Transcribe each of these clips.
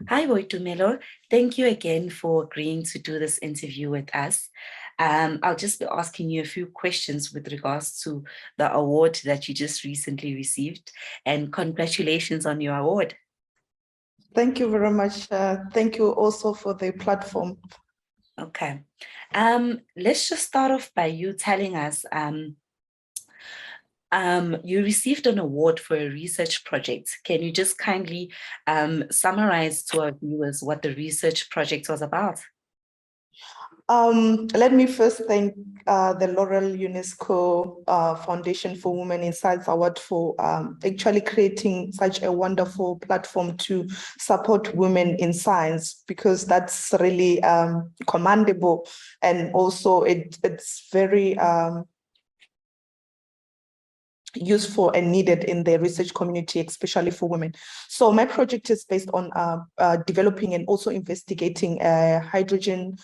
Hi, Boitumelo. Thank you again for agreeing to do this interview with us. I'll just be asking you a few questions with regards to the award that you just recently received, and congratulations on your award. Thank you very much. Thank you also for the platform. Okay. Let's just start off by you telling us, you received an award for a research project. Can you just kindly summarize to our viewers what the research project was about? Let me first thank the Laurel UNESCO Foundation for Women in Science Award for actually creating such a wonderful platform to support women in science, because that's really commendable, and also it's very useful and needed in the research community, especially for women. So my project is based on developing and also investigating hydrogen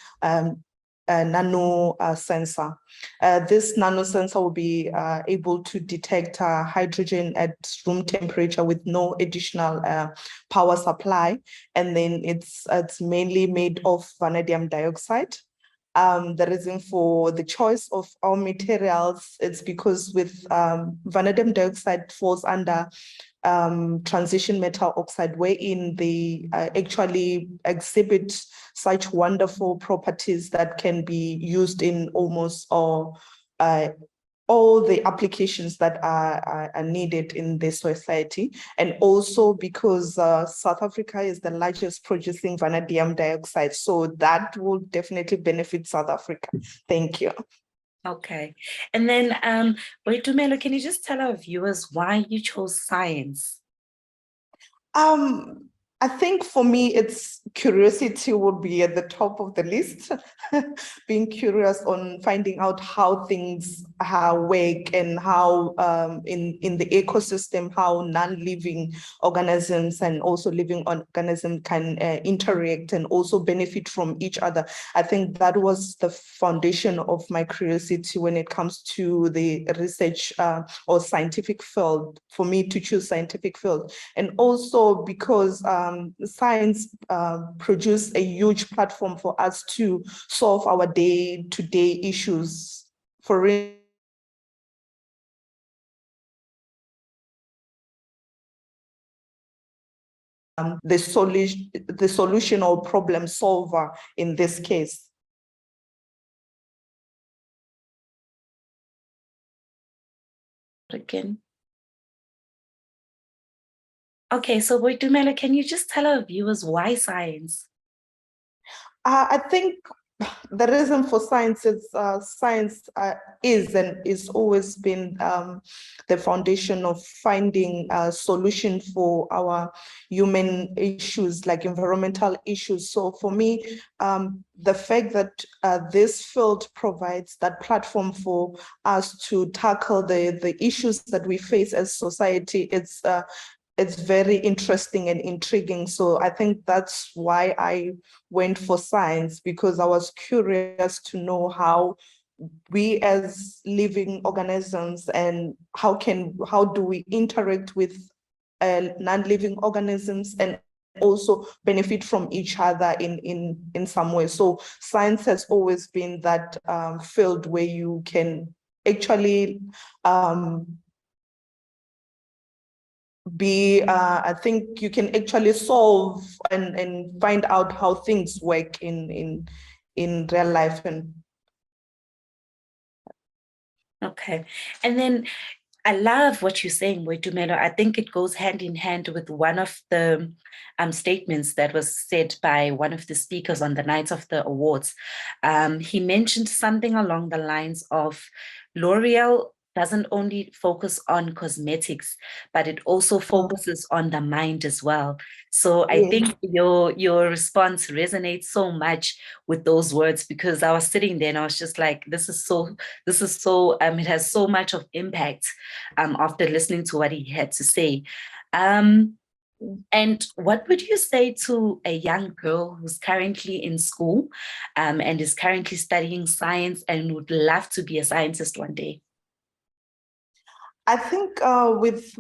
nano sensor. This nano sensor will be able to detect hydrogen at room temperature with no additional power supply. And then it's mainly made of vanadium dioxide. The reason for the choice of our materials is because with vanadium dioxide falls under transition metal oxide, wherein they actually exhibit such wonderful properties that can be used in almost all the applications that are needed in this society. And also because South Africa is the largest producing vanadium dioxide, so that will definitely benefit South Africa. Thank you. Okay. And then, Boitumelo, can you just tell our viewers why you chose science? I think for me, it's curiosity would be at the top of the list. Being curious on finding out how things work, and how in the ecosystem, how non-living organisms and also living organisms can interact and also benefit from each other. I think that was the foundation of my curiosity when it comes to the research or scientific field, for me to choose scientific field. And also because science produce a huge platform for us to solve our day-to-day issues. For the solution or problem solver in this case. Again. Okay, so Boitumelo, can you just tell our viewers why science? I think the reason for science is science is and is always been the foundation of finding a solution for our human issues, like environmental issues. So for me, the fact that this field provides that platform for us to tackle the issues that we face as society, it's very interesting and intriguing. So I think that's why I went for science, because I was curious to know how we as living organisms, and how do we interact with non-living organisms, and also benefit from each other in some way. So science has always been that field where you can actually I think you can actually solve and find out how things work in real life. And Okay. And then I love what you're saying, Boitumelo. I think it goes hand in hand with one of the statements that was said by one of the speakers on the night of the awards. He mentioned something along the lines of L'Oreal doesn't only focus on cosmetics, but it also focuses on the mind as well. So I think your response resonates so much with those words, because I was sitting there and I was just like, this is so it has so much of impact after listening to what he had to say. And what would you say to a young girl who's currently in school and is currently studying science and would love to be a scientist one day? I think with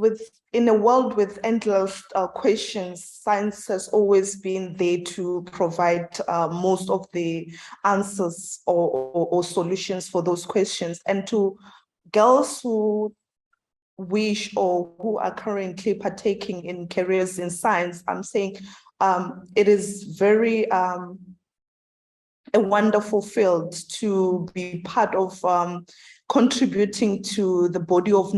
in a world with endless questions, science has always been there to provide most of the answers or solutions for those questions. And to girls who wish or who are currently partaking in careers in science, I'm saying it is very a wonderful field to be part of contributing to the body of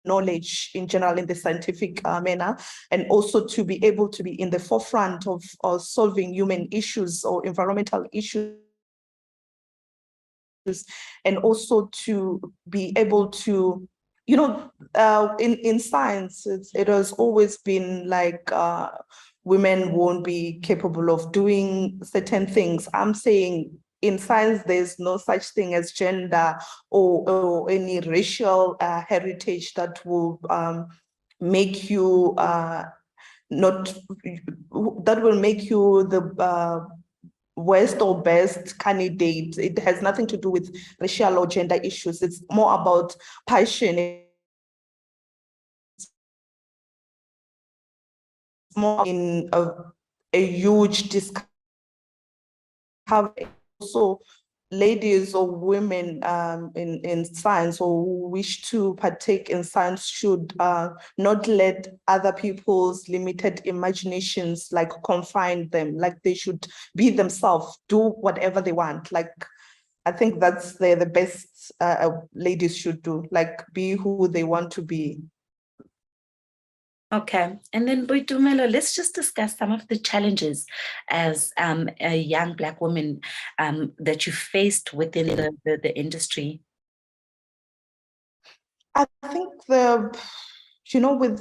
knowledge in general in the scientific manner, and also to be able to be in the forefront of solving human issues or environmental issues, and also to be able to, you know, in science, it has always been like women won't be capable of doing certain things. I'm saying in science, there's no such thing as gender or any racial heritage that will make you not, that will make you the worst or best candidate. It has nothing to do with racial or gender issues. It's more about passion. It's more in a huge discovery. So ladies or women in science or who wish to partake in science should not let other people's limited imaginations like confine them. Like they should be themselves, do whatever they want. Like I think that's the best ladies should do, like be who they want to be. Okay, and then Boitumelo, let's just discuss some of the challenges as a young Black woman that you faced within the industry. I think with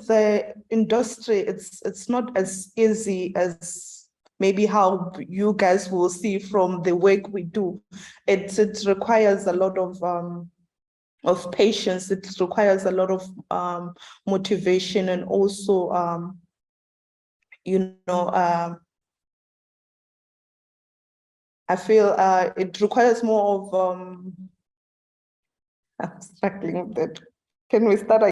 the industry, it's not as easy as maybe how you guys will see from the work we do. It requires a lot of patience. It requires a lot of motivation, and also you know I feel it requires more of I'm struggling with that. Can we start?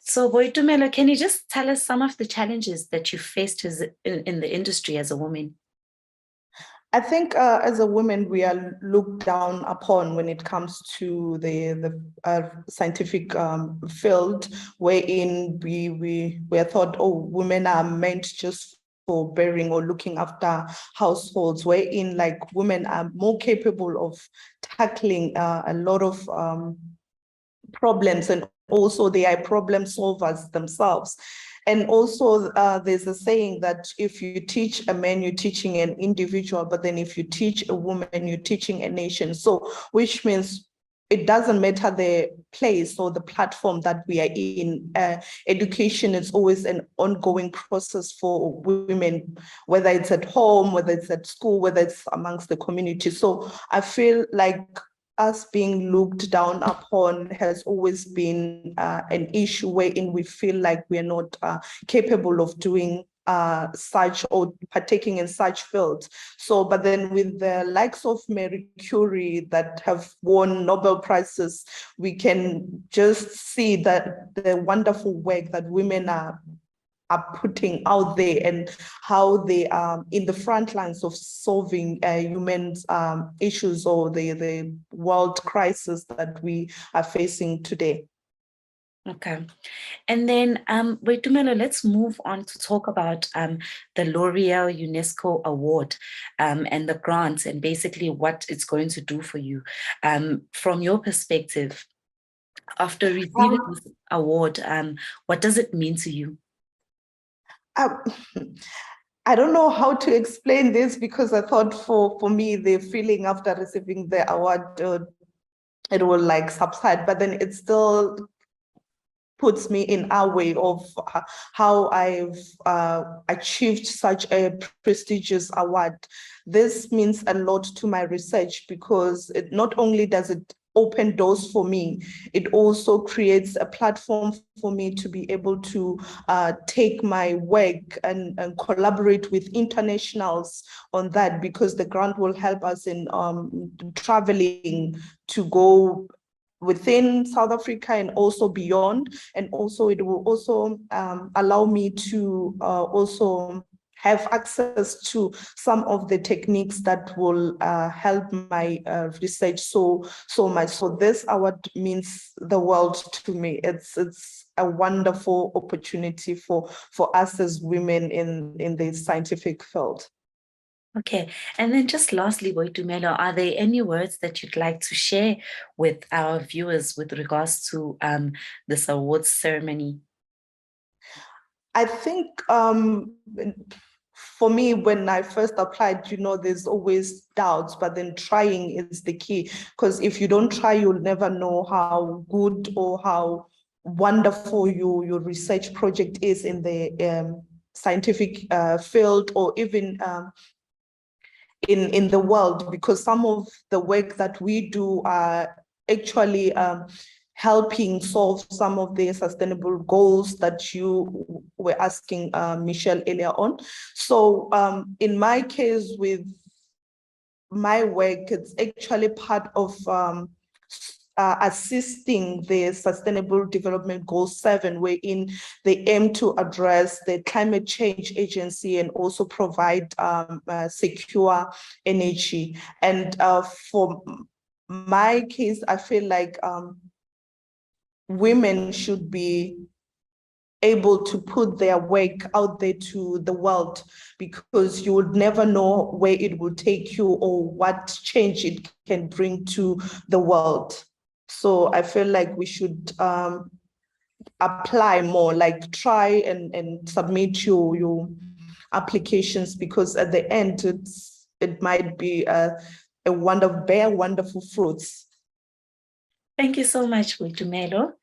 So Boitumelo, can you just tell us some of the challenges that you faced in the industry as a woman? I think as a woman, we are looked down upon when it comes to the scientific field, wherein we are thought, oh, women are meant just for bearing or looking after households, wherein like women are more capable of tackling a lot of problems, and also they are problem solvers themselves. And also there's a saying that if you teach a man, you're teaching an individual, but then if you teach a woman, you're teaching a nation. So which means it doesn't matter the place or the platform that we are in. Education is always an ongoing process for women, whether it's at home, whether it's at school, whether it's amongst the community. So I feel like us being looked down upon has always been an issue wherein we feel like we're not capable of doing such or partaking in such fields. So, but then with the likes of Marie Curie that have won Nobel Prizes, we can just see that the wonderful work that women are putting out there, and how they are in the front lines of solving human issues or the world crisis that we are facing today. Okay. And then, Boitumelo, let's move on to talk about the L'Oreal UNESCO Award and the grants and basically what it's going to do for you. From your perspective, after receiving Um, this award, what does it mean to you? I, I don't know how to explain this, because I thought for me, the feeling after receiving the award, it will like subside, but then it still puts me in our way of how I've achieved such a prestigious award. This means a lot to my research, because it not only does it open doors for me. It also creates a platform for me to be able to take my work and collaborate with internationals on that, because the grant will help us in traveling to go within South Africa and also beyond. And also it will also allow me to also have access to some of the techniques that will help my research so much. So this award means the world to me. It's a wonderful opportunity for us as women in the scientific field. Okay, and then just lastly, Boitumelo, are there any words that you'd like to share with our viewers with regards to this awards ceremony? I think for me, when I first applied, there's always doubts, but then trying is the key. Because if you don't try, you'll never know how good or how wonderful your research project is in the scientific field, or even in the world, because some of the work that we do are actually helping solve some of the sustainable goals that you were asking Michelle earlier on. So in my case, with my work, it's actually part of assisting the Sustainable Development Goal 7, wherein they aim to address the climate change agency and also provide secure energy. And for my case, I feel like women should be able to put their work out there to the world, because you would never know where it will take you or what change it can bring to the world. So I feel like we should apply more, like try and submit your applications, because at the end it might be a wonderful fruits. Thank you so much, Boitumelo.